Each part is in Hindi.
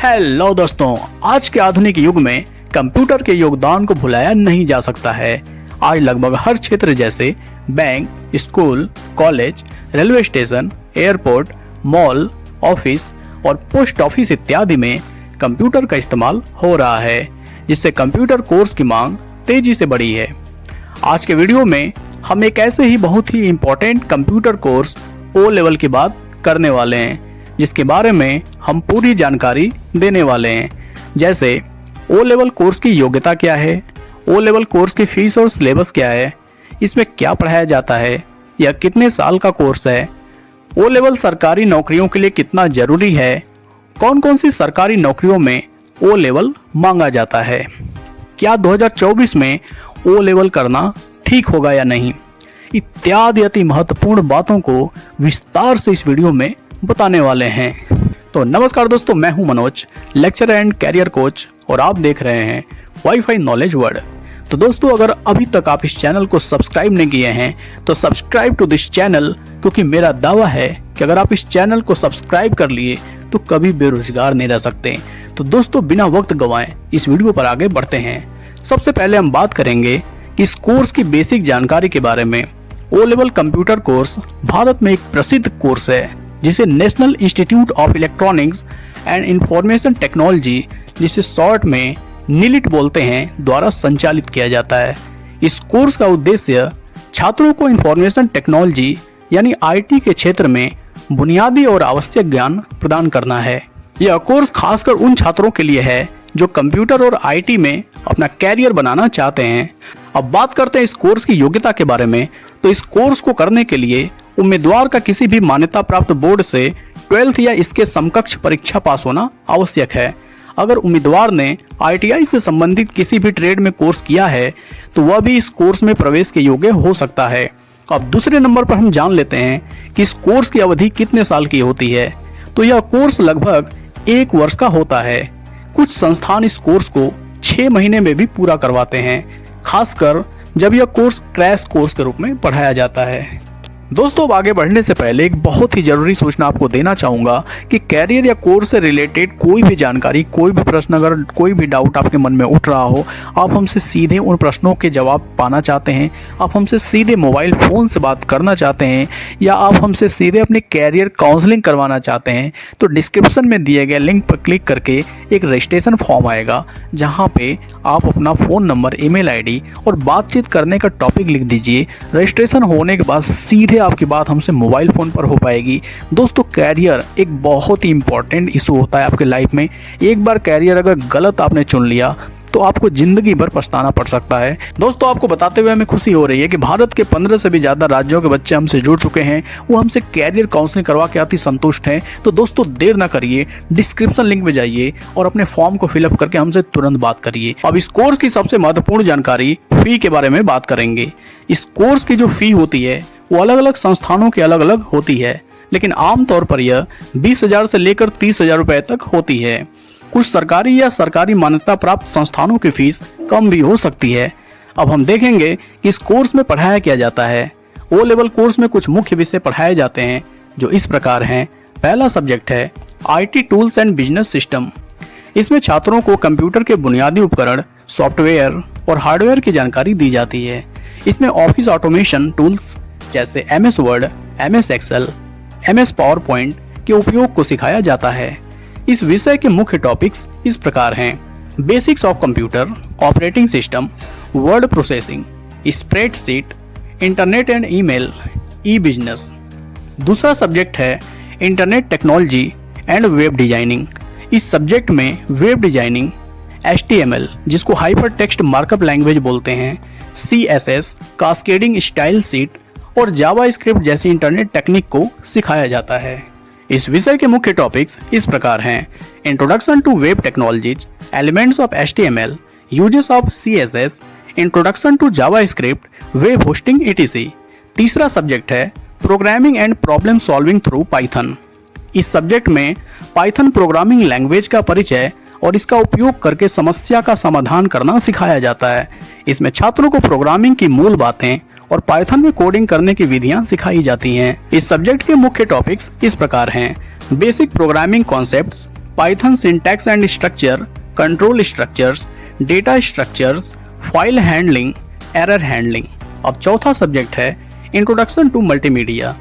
हेलो दोस्तों, आज के आधुनिक युग में कंप्यूटर के योगदान को भुलाया नहीं जा सकता है। आज लगभग हर क्षेत्र जैसे bank, school, college, railway station, airport, mall, office और पोस्ट ऑफिस इत्यादि में कंप्यूटर का इस्तेमाल हो रहा है, जिससे कंप्यूटर कोर्स की मांग तेजी से बढ़ी है। आज के वीडियो में हम एक ऐसे ही बहुत ही important computer course O level की बात करने वाले हैं, जिसके बारे में हम पूरी जानकारी देने वाले हैं। जैसे ओ लेवल कोर्स की योग्यता क्या है, ओ लेवल कोर्स की फीस और सिलेबस क्या है, इसमें क्या पढ़ाया जाता है, यह कितने साल का कोर्स है, ओ लेवल सरकारी नौकरियों के लिए कितना जरूरी है, कौन कौन सी सरकारी नौकरियों में ओ लेवल मांगा जाता है, क्या 2024 में ओ लेवल करना ठीक होगा या नहीं, इत्यादि अति महत्वपूर्ण बातों को विस्तार से इस वीडियो में बताने वाले हैं। तो नमस्कार दोस्तों, मैं हूं Manoj, lecturer and career coach, और आप देख रहे हैं वाईफाई नॉलेज वर्ल्ड। तो दोस्तों, अगर अभी तक आप इस चैनल को सब्सक्राइब नहीं किए हैं तो सब्सक्राइब टू दिस चैनल, क्योंकि मेरा दावा है कि अगर आप इस चैनल को सब्सक्राइब कर लिए तो कभी बेरोजगार नहीं रह सकते। तो दोस्तों, बिना वक्त गंवाए इस वीडियो पर आगे बढ़ते हैं। सबसे पहले हम बात करेंगे कि इस कोर्स की बेसिक जानकारी के बारे में। O level computer course Bharat में एक प्रसिद्ध कोर्स है, जिसे National Institute of Electronics and Information Technology, जिसे शॉर्ट में निलिट बोलते हैं, द्वारा संचालित किया जाता है। इस कोर्स का उद्देश्य छात्रों को इंफॉर्मेशन टेक्नोलॉजी यानी आईटी के क्षेत्र में बुनियादी और आवश्यक ज्ञान प्रदान करना है। यह कोर्स खासकर उन छात्रों के लिए है जो कंप्यूटर और आईटी में अपना कैरियर बनाना चाहते हैं। अब बात करते हैं इस कोर्स की योग्यता के बारे में। तो इस कोर्स को करने के लिए उम्मीदवार का किसी भी मान्यता प्राप्त बोर्ड से 12th या इसके समकक्ष परीक्षा पास होना आवश्यक है। अगर उम्मीदवार ने आईटीआई से संबंधित किसी भी ट्रेड में कोर्स किया है तो वह भी इस कोर्स में प्रवेश के योग्य हो सकता है। अब दूसरे नंबर पर हम जान लेते हैं कि इस कोर्स की अवधि कितने साल की होती है। तो यह कोर्स लगभग 1 वर्ष का होता है। कुछ संस्थान इस कोर्स को 6 महीने में भी पूरा करवाते हैं, खासकर जब यह कोर्स क्रैश कोर्स के रूप में पढ़ाया जाता है। दोस्तों, अब आगे बढ़ने से पहले एक बहुत ही जरूरी सूचना आपको देना चाहूँगा कि कैरियर या कोर्स से रिलेटेड कोई भी जानकारी, कोई भी प्रश्न, अगर कोई भी डाउट आपके मन में उठ रहा हो, आप हमसे सीधे उन प्रश्नों के जवाब पाना चाहते हैं, आप हमसे सीधे मोबाइल फ़ोन से बात करना चाहते हैं, या आप हमसे सीधे अपने कैरियर काउंसलिंग करवाना चाहते हैं, तो डिस्क्रिप्शन में दिए गए लिंक पर क्लिक करके एक रजिस्ट्रेशन फॉर्म आएगा, जहाँ पे आप अपना फ़ोन नंबर, ईमेल आईडी और बातचीत करने का टॉपिक लिख दीजिए। रजिस्ट्रेशन होने के बाद सीधे आपकी बात हमसे मोबाइल फ़ोन पर हो पाएगी। दोस्तों, कैरियर एक बहुत ही इंपॉर्टेंट इशू होता है आपके लाइफ में। एक बार कैरियर अगर गलत आपने चुन लिया तो आपको जिंदगी भर पछताना पड़ सकता है। दोस्तों, आपको बताते हुए हमें खुशी हो रही है कि भारत के 15 से भी ज़्यादा राज्यों के बच्चे हमसे जुड़ चुके हैं। वो हमसे कैरियर काउंसलिंग करवा के अति संतुष्ट हैं। तो दोस्तों, देर ना करिए, डिस्क्रिप्शन लिंक में जाइए और अपने फॉर्म को फिलअप करके हमसे तुरंत बात करिए। अब इस कोर्स की सबसे महत्वपूर्ण जानकारी फ़ी के बारे में बात करेंगे। इस कोर्स की जो फ़ी होती है वो अलग अलग संस्थानों की अलग अलग होती है, लेकिन आमतौर पर यह 20,000 से लेकर 30,000 रुपए तक होती है। कुछ सरकारी या सरकारी मान्यता प्राप्त संस्थानों की फीस कम भी हो सकती है। अब हम देखेंगे कि इस कोर्स में पढ़ाया क्या जाता है। ओ लेवल कोर्स में कुछ मुख्य विषय पढ़ाए जाते हैं जो इस प्रकार हैं। पहला सब्जेक्ट है IT tools and business system. इसमें छात्रों को कंप्यूटर के बुनियादी उपकरण, सॉफ्टवेयर और हार्डवेयर की जानकारी दी जाती है। इसमें ऑफिस ऑटोमेशन टूल्स जैसे MS Word, MS Excel, MS PowerPoint के उपयोग को सिखाया जाता है। इस विषय के मुख्य टॉपिक्स इस प्रकार हैं: basics of computer, operating system, word processing, spreadsheet, internet and email, E business. दूसरा सब्जेक्ट है internet technology and web designing. इस सब्जेक्ट में वेब डिजाइनिंग, HTML जिसको हाइपर टेक्स्ट मार्कअप लैंग्वेज बोलते हैं, CSS, कास्केडिंग स्टाइल शीट और जावा स्क्रिप्ट जैसी इंटरनेट टेक्निक को सिखाया जाता है। इस विषय के मुख्य टॉपिक्स इस प्रकार हैं: introduction to web technologies, elements of HTML, uses of CSS, introduction to JavaScript, web hosting etc। तीसरा सब्जेक्ट है programming and problem solving through Python. इस सब्जेक्ट में पाइथन प्रोग्रामिंग लैंग्वेज का परिचय और इसका उपयोग करके समस्या का समाधान करना सिखाया जाता है। इसमें छात्रों को प्रोग्रामिंग की मूल बातें और पाइथन में कोडिंग करने की विधियां सिखाई जाती हैं। इस सब्जेक्ट के मुख्य टॉपिक्स इस प्रकार हैं: basic programming concepts, Python syntax and structure, control structures, data structures, file handling, error handling. अब चौथा सब्जेक्ट है इंट्रोडक्शन टू मल्टीमीडिया।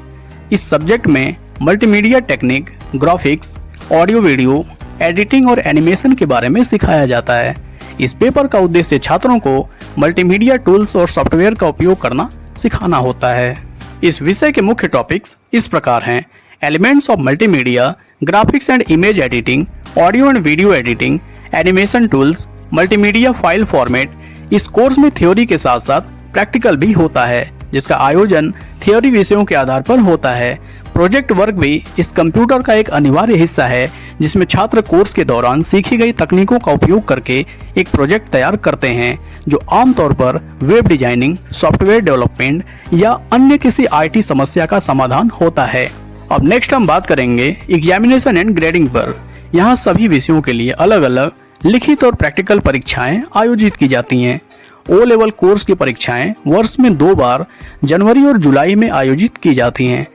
इस सब्जेक्ट में multimedia technique, graphics, audio video, editing और एनिमेशन के बारे में सिखाया जाता है। इस पेपर का उद्देश्य छात्रों को मल्टीमीडिया टूल्स और सॉफ्टवेयर का उपयोग करना सिखाना होता है। इस विषय के मुख्य टॉपिक्स इस प्रकार हैं: elements of multimedia, graphics and image editing, audio and video editing, animation tools, multimedia file format. इस कोर्स में थ्योरी के साथ साथ प्रैक्टिकल भी होता है, जिसका आयोजन थ्योरी विषयों के आधार पर होता है। प्रोजेक्ट वर्क भी इस कंप्यूटर का एक अनिवार्य हिस्सा है, जिसमें छात्र कोर्स के दौरान सीखी गई तकनीकों का उपयोग करके एक प्रोजेक्ट तैयार करते हैं, जो आमतौर पर वेब डिजाइनिंग, सॉफ्टवेयर डेवलपमेंट या अन्य किसी आईटी समस्या का समाधान होता है। अब नेक्स्ट हम बात करेंगे एग्जामिनेशन एंड ग्रेडिंग पर। यहाँ सभी विषयों के लिए अलग अलग लिखित और प्रैक्टिकल परीक्षाएं आयोजित की जाती हैं। ओ लेवल कोर्स की परीक्षाएं वर्ष में 2 बार जनवरी और जुलाई में आयोजित की जाती हैं।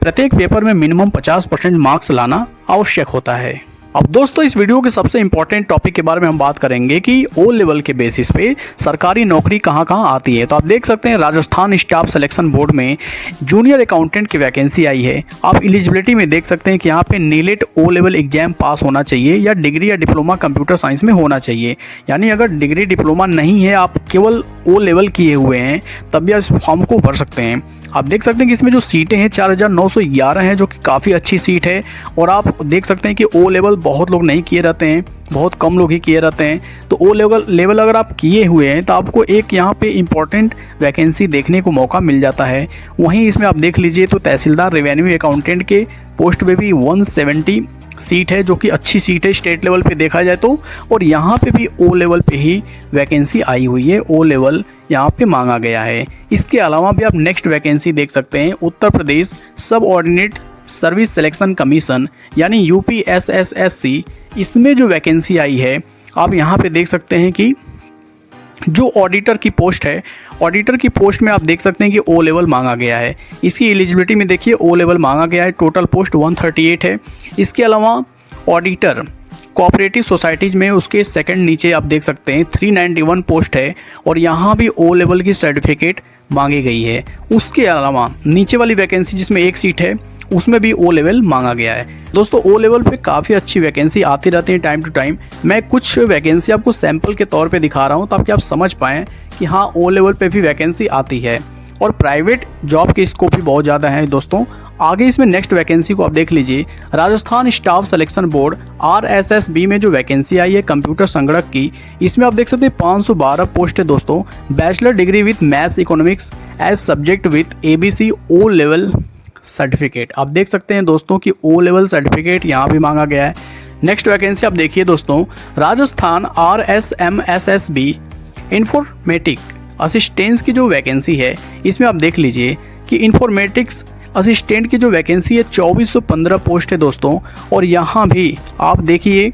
प्रत्येक पेपर में मिनिमम 50% मार्क्स लाना आवश्यक होता है। अब दोस्तों, इस वीडियो के सबसे इंपॉर्टेंट टॉपिक के बारे में हम बात करेंगे कि ओ लेवल के बेसिस पे सरकारी नौकरी कहाँ कहाँ आती है। तो आप देख सकते हैं राजस्थान स्टाफ सिलेक्शन बोर्ड में जूनियर अकाउंटेंट की वैकेंसी आई है। आप एलिजिबिलिटी में देख सकते हैं कि यहाँ पे नीलेट ओ लेवल एग्जाम पास होना चाहिए या डिग्री या डिप्लोमा कंप्यूटर साइंस में होना चाहिए। यानी अगर डिग्री डिप्लोमा नहीं है, आप केवल ओ लेवल किए हुए हैं, तब भी इस फॉर्म को भर सकते हैं। आप देख सकते हैं कि इसमें जो सीटें हैं 4911 हैं, जो कि काफ़ी अच्छी सीट है। और आप देख सकते हैं कि ओ लेवल बहुत लोग नहीं किए रहते हैं, बहुत कम लोग ही किए रहते हैं। तो ओ लेवल अगर आप किए हुए हैं तो आपको एक यहाँ पे इम्पॉर्टेंट वैकेंसी देखने को मौका मिल जाता है। वहीं इसमें आप देख लीजिए तो तहसीलदार रेवेन्यू अकाउंटेंट के पोस्ट पे भी 170 सीट है, जो कि अच्छी सीट है स्टेट लेवल पे देखा जाए तो। और यहाँ पे भी ओ लेवल पे ही वैकेंसी आई हुई है, ओ लेवल यहाँ पे मांगा गया है। इसके अलावा भी आप नेक्स्ट वैकेंसी देख सकते हैं, उत्तर प्रदेश सब ऑर्डिनेट सर्विस सिलेक्शन कमीशन यानी UPSSSC। इसमें जो वैकेंसी आई है, आप यहाँ पे देख सकते हैं कि जो ऑडिटर की पोस्ट है, ऑडिटर की पोस्ट में आप देख सकते हैं कि ओ लेवल मांगा गया है। इसकी एलिजिबिलिटी में देखिए ओ लेवल मांगा गया है। टोटल पोस्ट 138 है। इसके अलावा ऑडिटर कोऑपरेटिव सोसाइटीज़ में उसके सेकंड नीचे आप देख सकते हैं 391 पोस्ट है, और यहाँ भी ओ लेवल की सर्टिफिकेट मांगी गई है। उसके अलावा नीचे वाली वैकेंसी जिसमें एक सीट है, उसमें भी ओ लेवल मांगा गया है। दोस्तों, ओ लेवल पे काफ़ी अच्छी वैकेंसी आती रहती है टाइम टू टाइम। मैं कुछ वैकेंसी आपको सैंपल के तौर पे दिखा रहा हूँ ताकि आप समझ पाएँ कि हाँ, ओ लेवल पे भी वैकेंसी आती है। और प्राइवेट जॉब के स्कोप भी बहुत ज़्यादा है दोस्तों। आगे इसमें नेक्स्ट वैकेंसी को आप देख लीजिए, Rajasthan staff selection board RSSB में जो वैकेंसी आई है कंप्यूटर संगणक की, इसमें आप देख सकते हैं 512 पोस्ट है दोस्तों। Bachelor degree with maths economics as subject with ABC O level certificate. आप देख सकते हैं दोस्तों कि ओ लेवल सर्टिफिकेट यहाँ भी मांगा गया है। नेक्स्ट वैकेंसी आप देखिए दोस्तों, राजस्थान RSMSSB इंफॉर्मेटिक असिस्टेंस की जो वैकेंसी है, इसमें आप देख लीजिए कि इंफॉर्मेटिक्स असिस्टेंट की जो वैकेंसी है 2415 पोस्ट है दोस्तों। और यहाँ भी आप देखिए,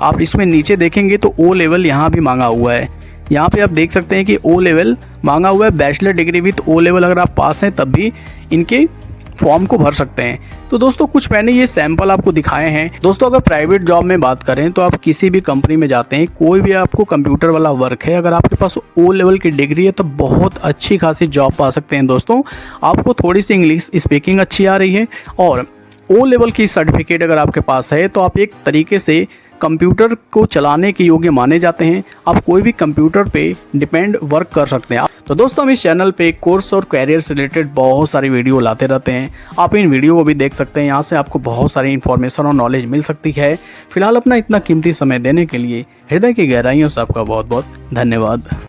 आप इसमें नीचे देखेंगे तो ओ लेवल यहाँ भी मांगा हुआ है। यहाँ पे आप देख सकते हैं कि ओ लेवल मांगा हुआ है। Bachelor degree with O level अगर आप पास हैं तब भी इनके फॉर्म को भर सकते हैं। तो दोस्तों, कुछ मैंने ये सैंपल आपको दिखाए हैं। दोस्तों, अगर प्राइवेट जॉब में बात करें तो आप किसी भी कंपनी में जाते हैं, कोई भी आपको कंप्यूटर वाला वर्क है, अगर आपके पास ओ लेवल की डिग्री है तो बहुत अच्छी खासी जॉब पा सकते हैं दोस्तों। आपको थोड़ी सी इंग्लिश स्पीकिंग अच्छी आ रही है और ओ लेवल की सर्टिफिकेट अगर आपके पास है तो आप एक तरीके से कंप्यूटर को चलाने के योग्य माने जाते हैं। आप कोई भी कंप्यूटर पे डिपेंड वर्क कर सकते हैं। तो दोस्तों, हम इस चैनल पे कोर्स और कैरियर से रिलेटेड बहुत सारी वीडियो लाते रहते हैं। आप इन वीडियो को भी देख सकते हैं, यहाँ से आपको बहुत सारी इन्फॉर्मेशन और नॉलेज मिल सकती है। फिलहाल अपना इतना कीमती समय देने के लिए हृदय की गहराइयों से आपका बहुत बहुत धन्यवाद।